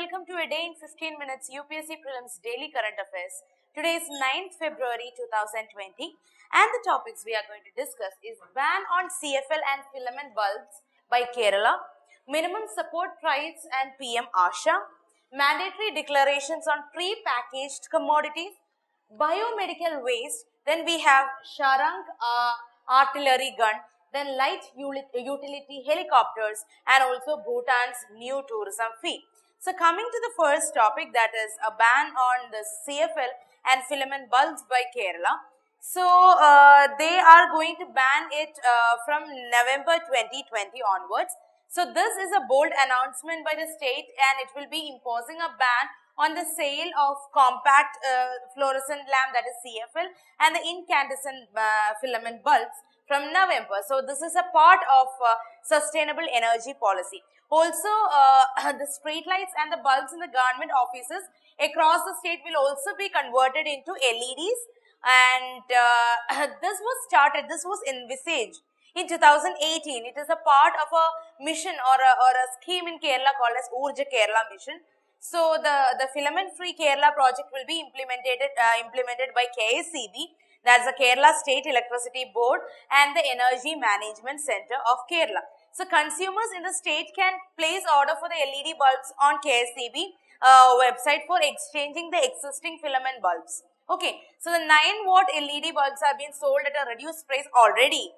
welcome to a day in 15 minutes UPSC Prelims Daily Current Affairs. Today is 9th February 2020 and the topics we are going to discuss is ban on CFL and filament bulbs by Kerala, minimum support price and PM Asha, mandatory declarations on pre-packaged commodities, biomedical waste, then we have Sharang artillery gun, then light utility helicopters and also Bhutan's new tourism fee. So coming to the first topic, that is a ban on the CFL and filament bulbs by Kerala. So they are going to ban it from November 2020 onwards. So this is a bold announcement by the state and it will be imposing a ban on the sale of compact fluorescent lamp, that is CFL, and the incandescent filament bulbs from November. So this is a part of sustainable energy policy. Also, the street lights and the bulbs in the government offices across the state will also be converted into LEDs, and this was envisaged in 2018. It is a part of a mission or a scheme in Kerala called as Urja Kerala Mission. So the filament free Kerala project will be implemented by KSEB, that's the Kerala State Electricity Board and the Energy Management Center of Kerala. So consumers in the state can place order for the LED bulbs on KSEB website for exchanging the existing filament bulbs. Okay, so the 9-watt LED bulbs are being sold at a reduced price already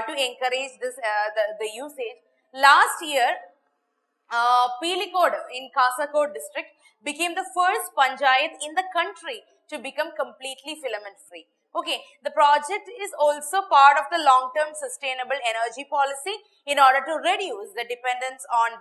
to encourage this the usage. Last year, Pilikod in Kasaragod district became the first panchayat in the country to become completely filament free. Okay, the project is also part of the long-term sustainable energy policy in order to reduce the dependence on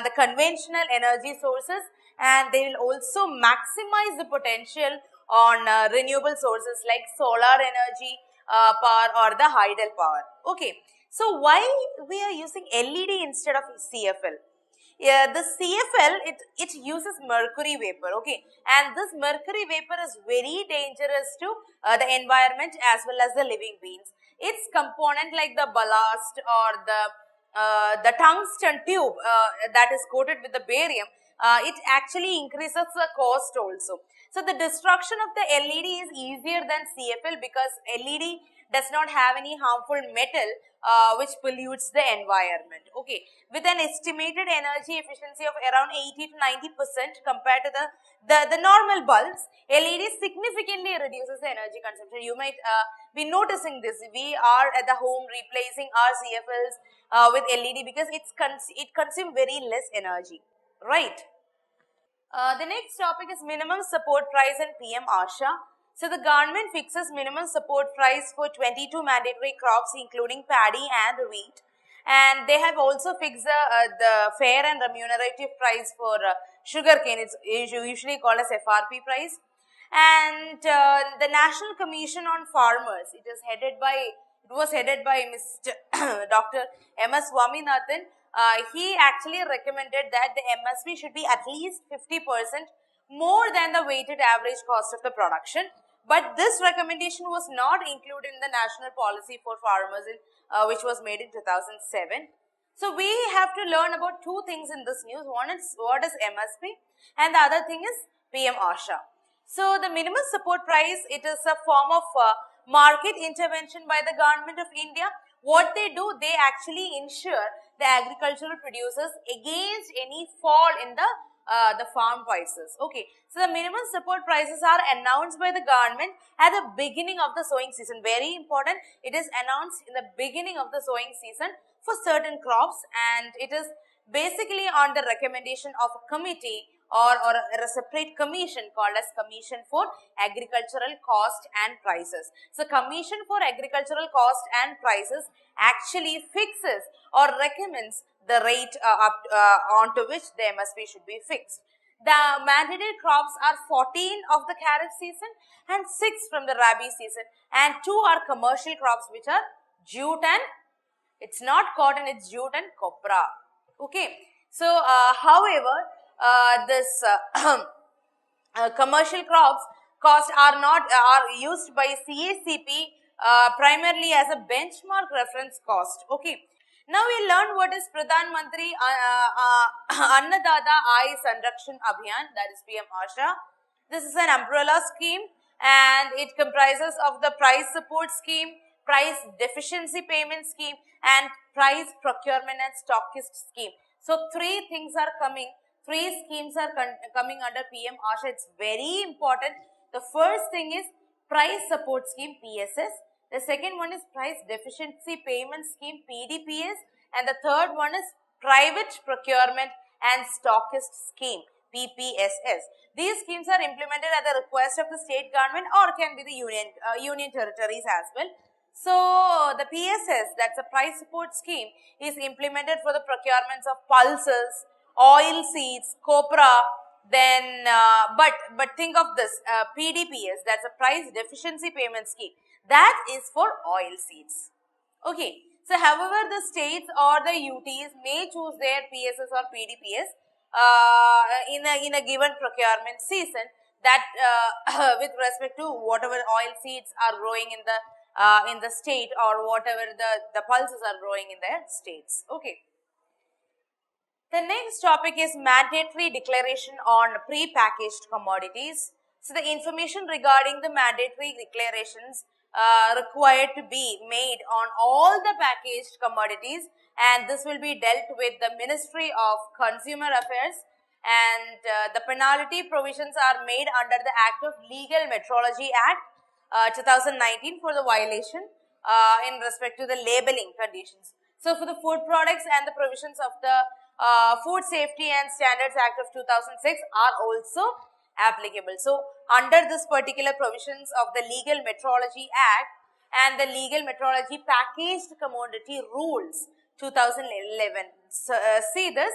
the conventional energy sources, and they will also maximize the potential on renewable sources like solar energy power or the hydel power. Okay, so why we are using LED instead of CFL? The CFL, it uses mercury vapor, okay, and this mercury vapor is very dangerous to the environment as well as the living beings. Its component like the ballast or the tungsten tube that is coated with the barium, it actually increases the cost also. So the destruction of the LED is easier than CFL because LED does not have any harmful metal which pollutes the environment. Okay, with an estimated energy efficiency of around 80 to 90% compared to the normal bulbs, LED significantly reduces the energy consumption. You might be noticing this. We are at the home replacing our CFLs with LED because it consumes very less energy, right? The next topic is minimum support price and PM Asha. So the government fixes minimum support price for 22 mandatory crops including paddy and wheat, and they have also fixed the fair and remunerative price for sugarcane. It's usually called as FRP price, and the National Commission on Farmers, it was headed by Mr. Dr. M.S. Swaminathan. He actually recommended that the MSP should be at least 50% more than the weighted average cost of the production. But this recommendation was not included in the national policy for farmers which was made in 2007. So we have to learn about two things in this news. One is what is MSP and the other thing is PM Asha. So the minimum support price, it is a form of market intervention by the government of India. What they do, they actually insure the agricultural producers against any fall in the farm prices. Okay, so the minimum support prices are announced by the government at the beginning of the sowing season. Very important, it is announced in the beginning of the sowing season for certain crops, and it is basically on the recommendation of a committee or a separate commission called as Commission for Agricultural Cost and Prices. So Commission for Agricultural Cost and Prices actually fixes or recommends the rate onto which the MSP should be fixed. The mandated crops are 14 of the kharif season and 6 from the rabi season, and 2 are commercial crops which are jute and, it's not cotton, it's jute and copra. Okay, so however, this commercial crops cost are used by CACP primarily as a benchmark reference cost. Okay, Now we learned what is Pradhan Mantri Annadata Aayi Sanrakshan Abhiyan, that is PM ASHA. This is an umbrella scheme and it comprises of the price support scheme, price deficiency payment scheme and price procurement and stockist scheme. So three things are coming, three schemes are coming under PM ASHA. It's very important. The first thing is price support scheme, PSS. The second one is price deficiency payment scheme, PDPS, and the third one is private procurement and stockist scheme, PPSS. These schemes are implemented at the request of the state government or can be the union territories as well. So the PSS, that's a price support scheme, is implemented for the procurements of pulses, oil seeds, copra. Then, but think of this, PDPS, that's a price deficiency payment scheme. That is for oil seeds. Okay. So, however, the states or the UTs may choose their PSS or PDPS in a given procurement season that with respect to whatever oil seeds are growing in the state or whatever the pulses are growing in their states. Okay. The next topic is mandatory declaration on pre-packaged commodities. So, the information regarding the mandatory declarations required to be made on all the packaged commodities, and this will be dealt with the Ministry of Consumer Affairs, and the penalty provisions are made under the Act of Legal Metrology Act 2019 for the violation in respect to the labeling conditions. So, for the food products and the provisions of the Food Safety and Standards Act of 2006 are also applicable. So, under this particular provisions of the Legal Metrology Act and the Legal Metrology Packaged Commodity Rules 2011, see this,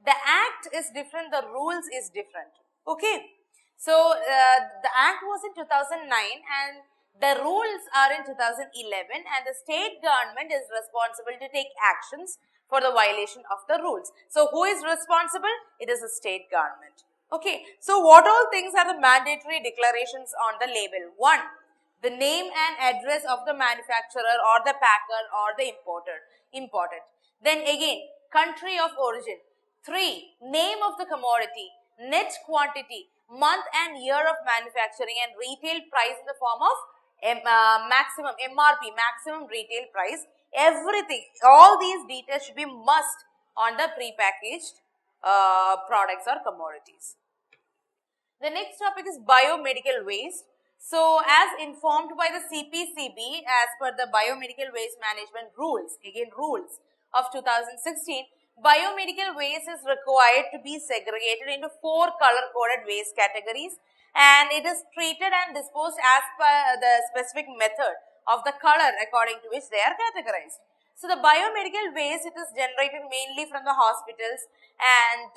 the act is different, the rules is different. Okay. So, the act was in 2009 and the rules are in 2011 and the state government is responsible to take actions for the violation of the rules. So, who is responsible? It is the state government. Okay. So, what all things are the mandatory declarations on the label? 1. The name and address of the manufacturer or the packer or the imported. Then again, country of origin. 3. Name of the commodity, net quantity, month and year of manufacturing and retail price in the form of maximum MRP, maximum retail price. Everything, all these details should be must on the pre-packaged products or commodities. The next topic is biomedical waste. So, as informed by the CPCB as per the biomedical waste management rules, again rules of 2016, biomedical waste is required to be segregated into 4 color-coded waste categories and it is treated and disposed as per the specific method of the color according to which they are categorized. So, the biomedical waste, it is generated mainly from the hospitals and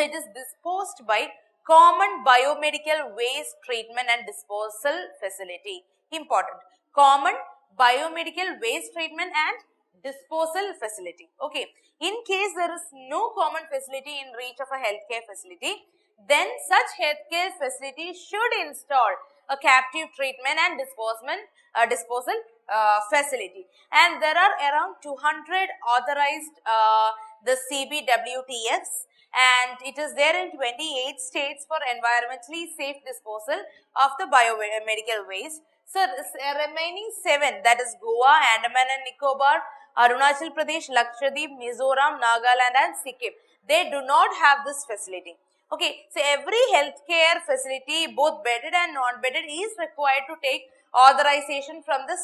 it is disposed by Common Biomedical Waste Treatment and Disposal Facility. Important. Common Biomedical Waste Treatment and Disposal Facility. Okay. In case there is no common facility in reach of a healthcare facility, then such healthcare facility should install a captive treatment and disposal facility. And there are around 200 authorized the CBWTFs and it is there in 28 states for environmentally safe disposal of the biomedical waste. So, remaining 7, that is Goa, Andaman and Nicobar, Arunachal Pradesh, Lakshadweep, Mizoram, Nagaland and Sikkim, they do not have this facility. Okay, so every healthcare facility, both bedded and non-bedded, is required to take authorization from the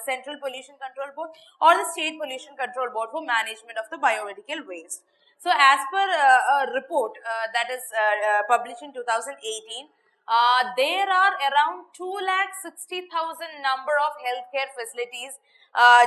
Central Pollution Control Board or the State Pollution Control Board for management of the biomedical waste. So, as per a report that is published in 2018, there are around 2,60,000 number of healthcare facilities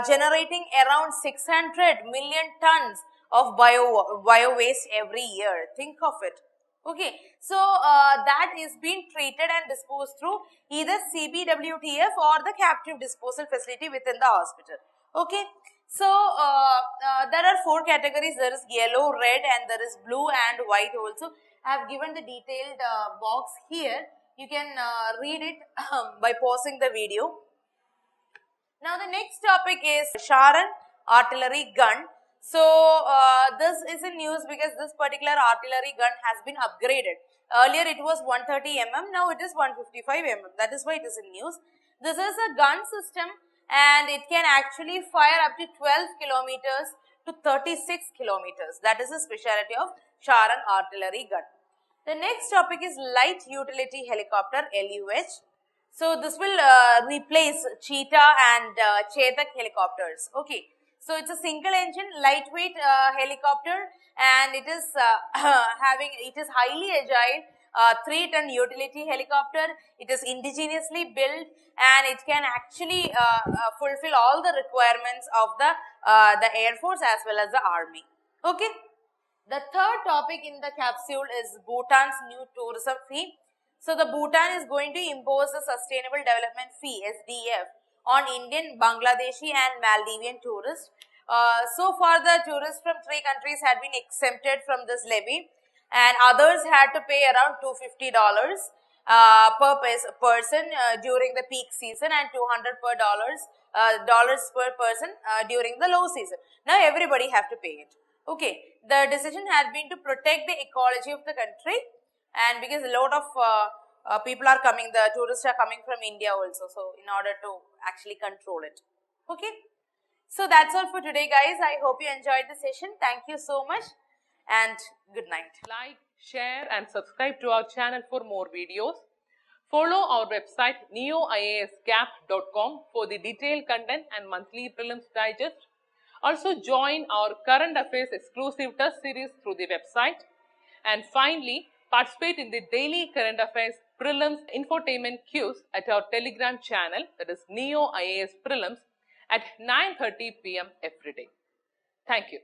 generating around 600 million tons of bio waste every year. Think of it. Okay, so that is being treated and disposed through either CBWTF or the captive disposal facility within the hospital. Okay, so there are 4 categories. There is yellow, red, and there is blue and white also. I have given the detailed box here. You can read it by pausing the video. Now the next topic is Sharan artillery gun. So this is in news because this particular artillery gun has been upgraded. Earlier it was 130 mm, now it is 155 mm. That is why it is in news. This is a gun system and it can actually fire up to 12 kilometers to 36 kilometers. That is the specialty of Charan artillery gun. The next topic is light utility helicopter, LUH. So this will replace Cheetah and Chetak helicopters. Okay. So it's a single engine lightweight helicopter and it is it is highly agile 3-ton utility helicopter. It is indigenously built and it can actually fulfill all the requirements of the Air Force as well as the Army. Okay. The third topic in the capsule is Bhutan's new tourism fee. So the Bhutan is going to impose the Sustainable Development Fee (SDF) on Indian, Bangladeshi and Maldivian tourists. So far the tourists from 3 countries had been exempted from this levy and others had to pay around $250 per person during the peak season and $200 dollars per person during the low season. Now everybody have to pay it. Okay, the decision had been to protect the ecology of the country and because a lot of people are coming, the tourists are coming from India also, so in order to actually control it. Okay, so that's all for today guys. I hope you enjoyed the session. Thank you so much and good night. Like, share and subscribe to our channel for more videos. Follow our website neoiasgap.com for the detailed content and monthly prelims digest. Also join our current affairs exclusive test series through the website. And finally, participate in the daily current affairs prelims infotainment quiz at our Telegram channel, that is Neo IAS Prelims, at 9:30 p.m. every day. Thank you.